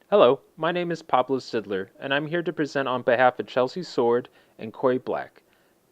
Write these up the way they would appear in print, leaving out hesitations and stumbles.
Hello, my name is Pablo Sidler, and I'm here to present on behalf of Chelsea Soward and Corey Black.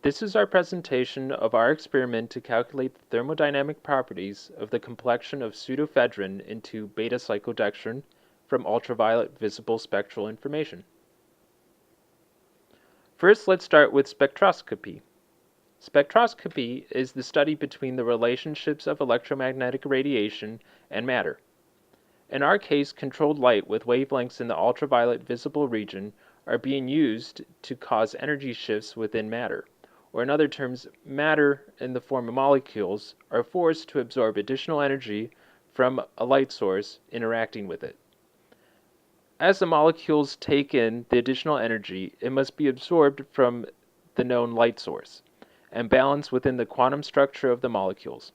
This is our presentation of our experiment to calculate the thermodynamic properties of the complexion of pseudophedrin into beta-cyclodextrin from ultraviolet visible spectral information. First, let's start with spectroscopy. Spectroscopy is the study between the relationships of electromagnetic radiation and matter. In our case, controlled light with wavelengths in the ultraviolet visible region are being used to cause energy shifts within matter, or in other terms, matter in the form of molecules are forced to absorb additional energy from a light source interacting with it. As the molecules take in the additional energy, it must be absorbed from the known light source and balanced within the quantum structure of the molecules.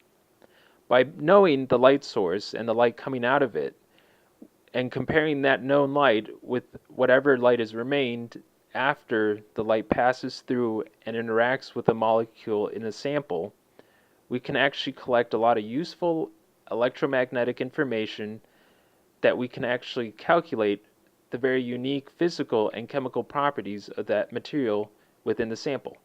By knowing the light source and the light coming out of it, and comparing that known light with whatever light has remained after the light passes through and interacts with a molecule in a sample, we can actually collect a lot of useful electromagnetic information that we can actually calculate the very unique physical and chemical properties of that material within the sample.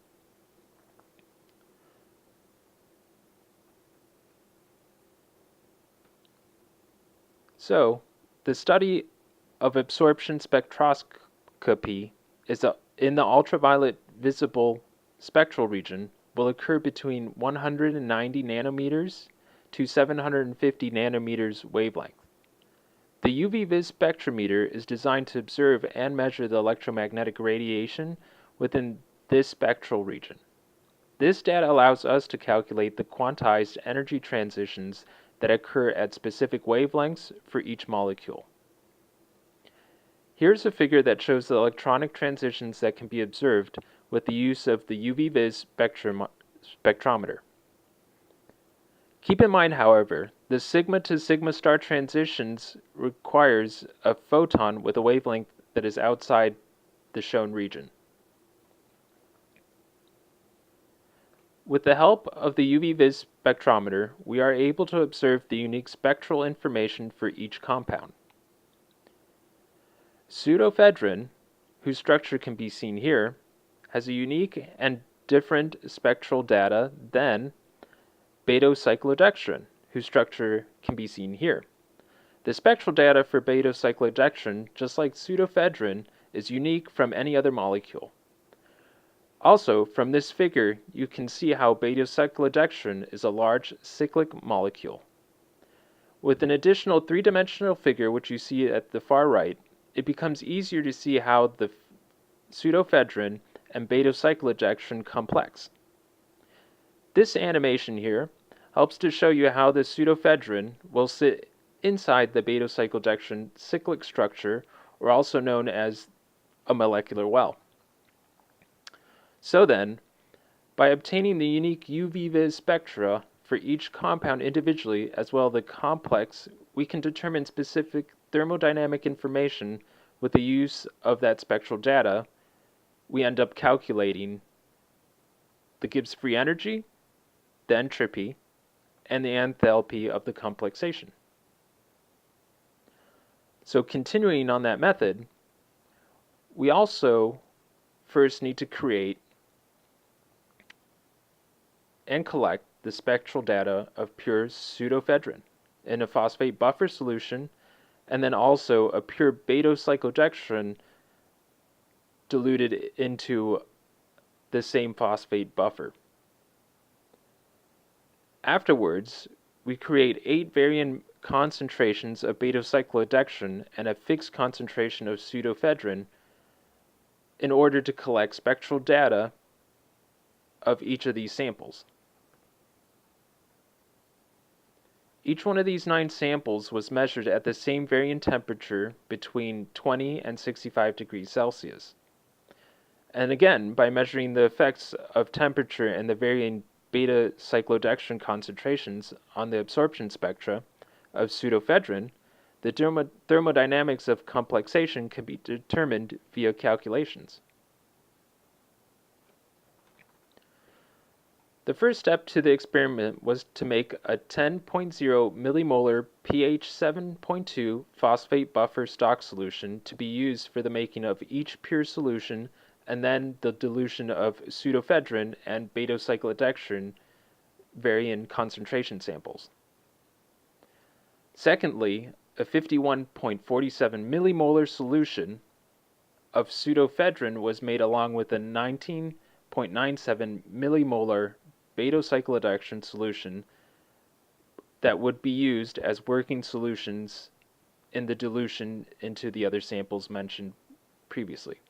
So, the study of absorption spectroscopy is in the ultraviolet visible spectral region will occur between 190 nanometers to 750 nanometers wavelength. The UV-Vis spectrometer is designed to observe and measure the electromagnetic radiation within this spectral region. This data allows us to calculate the quantized energy transitions that occur at specific wavelengths for each molecule. Here's a figure that shows the electronic transitions that can be observed with the use of the UV-Vis spectrometer. Keep in mind, however, the sigma to sigma star transitions requires a photon with a wavelength that is outside the shown region. With the help of the UV-Vis spectrometer, we are able to observe the unique spectral information for each compound. Pseudophedrin, whose structure can be seen here, has a unique and different spectral data than Beta-cyclodextrin, whose structure can be seen here. The spectral data for beta-cyclodextrin, just like pseudophedrin, is unique from any other molecule. Also, from this figure, you can see how beta-cyclodextrin is a large cyclic molecule. With an additional three-dimensional figure, which you see at the far right, it becomes easier to see how the pseudophedrin and beta-cyclodextrin complex. This animation here helps to show you how the pseudophedrin will sit inside the beta-cyclodextrin cyclic structure, or also known as a molecular well. So then, by obtaining the unique UV-Vis spectra for each compound individually as well as the complex, we can determine specific thermodynamic information with the use of that spectral data. We end up calculating the Gibbs free energy, the entropy, and the enthalpy of the complexation. So continuing on that method, we also first need to create and collect the spectral data of pure pseudophedrin in a phosphate buffer solution, and then also a pure beta-cyclodextrin diluted into the same phosphate buffer. Afterwards, we create 8 varying concentrations of beta-cyclodextrin and a fixed concentration of pseudophedrin in order to collect spectral data of each of these samples. Each one of these 9 samples was measured at the same varying temperature between 20 and 65 degrees Celsius. And again, by measuring the effects of temperature and the varying beta-cyclodextrin concentrations on the absorption spectra of pseudophedrin, the thermodynamics of complexation can be determined via calculations. The first step to the experiment was to make a 10.0 millimolar pH 7.2 phosphate buffer stock solution to be used for the making of each pure solution and then the dilution of pseudophedrin and beta-cyclodextrin varying concentration samples. Secondly, a 51.47 millimolar solution of pseudophedrin was made along with a 19.97 millimolar beta-cyclodextrin solution that would be used as working solutions in the dilution into the other samples mentioned previously.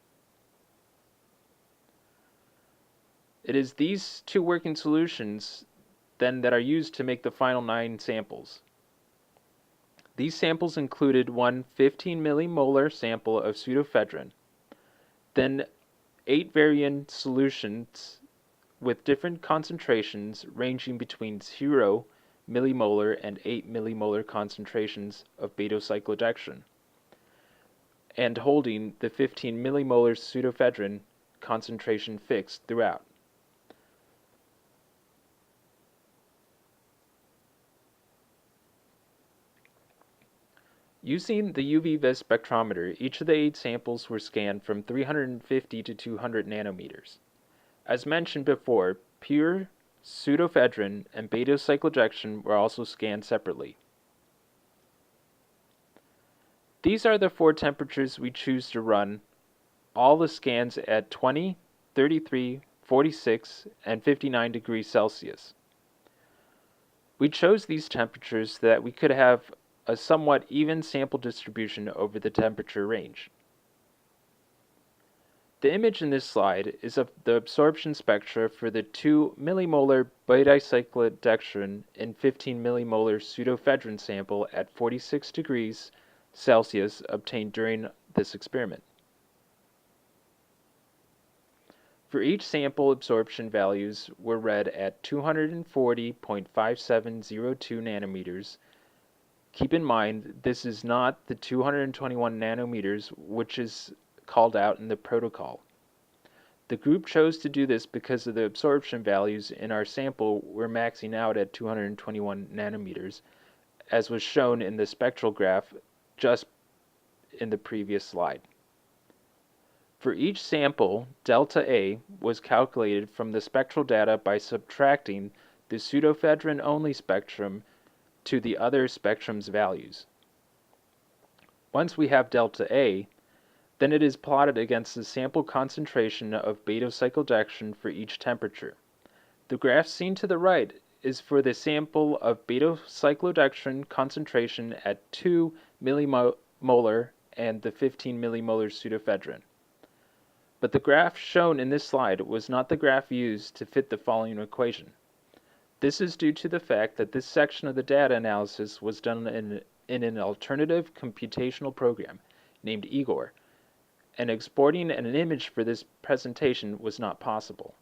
It is these two working solutions then that are used to make the final 9 samples. These samples included one 15 millimolar sample of pseudophedrin, then 8 varying solutions with different concentrations ranging between 0 millimolar and 8 millimolar concentrations of beta-cyclodextrin, and holding the 15 millimolar pseudophedrin concentration fixed throughout. Using the UV-vis spectrometer, each of the 8 samples were scanned from 350 to 200 nanometers. As mentioned before, pure pseudophedrin and beta-cyclodextrin were also scanned separately. These are the 4 temperatures we choose to run all the scans at 20, 33, 46, and 59 degrees Celsius. We chose these temperatures so that we could have a somewhat even sample distribution over the temperature range. The image in this slide is of the absorption spectra for the 2 millimolar beta-cyclodextrin and 15 millimolar pseudophedrin sample at 46 degrees Celsius obtained during this experiment. For each sample, absorption values were read at 240.5702 nanometers. Keep in mind, this is not the 221 nanometers which is called out in the protocol. The group chose to do this because of the absorption values in our sample were maxing out at 221 nanometers, as was shown in the spectral graph just in the previous slide. For each sample, delta A was calculated from the spectral data by subtracting the pseudophedrin-only spectrum to the other spectrum's values. Once we have delta A, then it is plotted against the sample concentration of beta-cyclodextrin for each temperature. The graph seen to the right is for the sample of beta-cyclodextrin concentration at 2 millimolar and the 15 millimolar pseudophedrin. But the graph shown in this slide was not the graph used to fit the following equation. This is due to the fact that this section of the data analysis was done in an alternative computational program named Igor, and exporting an image for this presentation was not possible.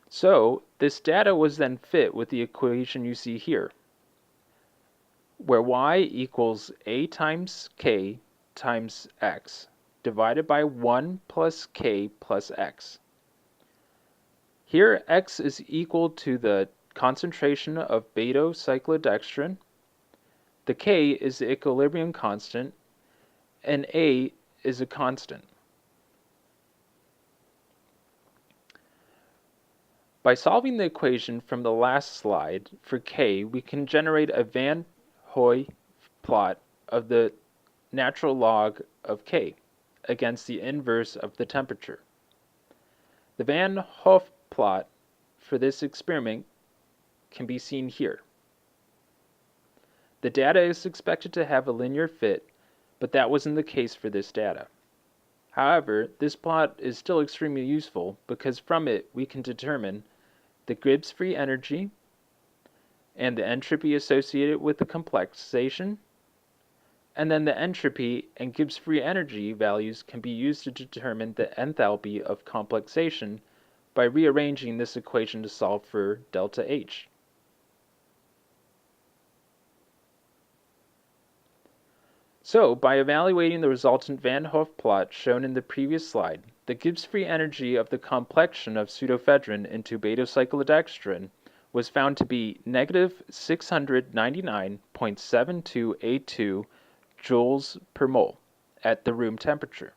So, this data was then fit with the equation you see here, where y equals a times k times x divided by 1 plus k plus x. Here, x is equal to the concentration of beta-cyclodextrin, the k is the equilibrium constant, and a is a constant. By solving the equation from the last slide for k, we can generate a Van Hoy plot of the natural log of k against the inverse of the temperature. The Van Hoy plot for this experiment can be seen here. The data is expected to have a linear fit, but that wasn't the case for this data. However, this plot is still extremely useful because from it we can determine the Gibbs free energy and the entropy associated with the complexation, and then the entropy and Gibbs free energy values can be used to determine the enthalpy of complexation by rearranging this equation to solve for delta H. So, by evaluating the resultant Van Hoff plot shown in the previous slide, the Gibbs free energy of the complexion of pseudoephedrine into beta-cyclodextrin was found to be negative 699.7282 joules per mole at the room temperature.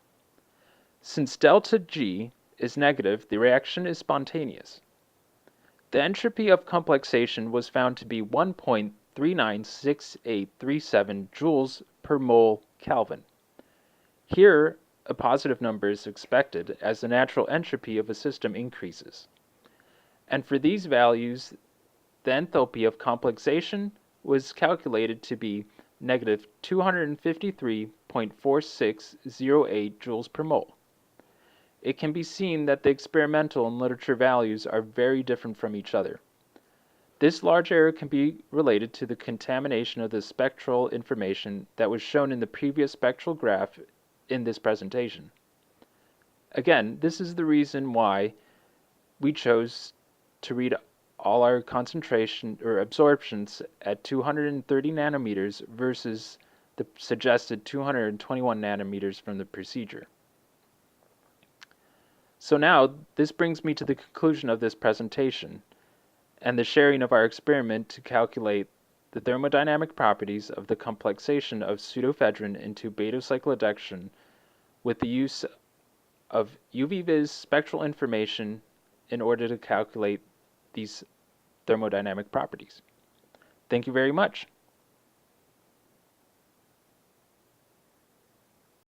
Since delta G is negative, the reaction is spontaneous. The entropy of complexation was found to be 1.396837 joules per mole Kelvin. Here, a positive number is expected as the natural entropy of a system increases. And for these values, the enthalpy of complexation was calculated to be negative 253.4608 joules per mole. It can be seen that the experimental and literature values are very different from each other. This large error can be related to the contamination of the spectral information that was shown in the previous spectral graph in this presentation. Again, this is the reason why we chose to read all our concentration or absorptions at 230 nanometers versus the suggested 221 nanometers from the procedure. So now, this brings me to the conclusion of this presentation and the sharing of our experiment to calculate the thermodynamic properties of the complexation of pseudoephedrine into beta-cyclodextrin with the use of UV-Vis spectral information in order to calculate these thermodynamic properties. Thank you very much.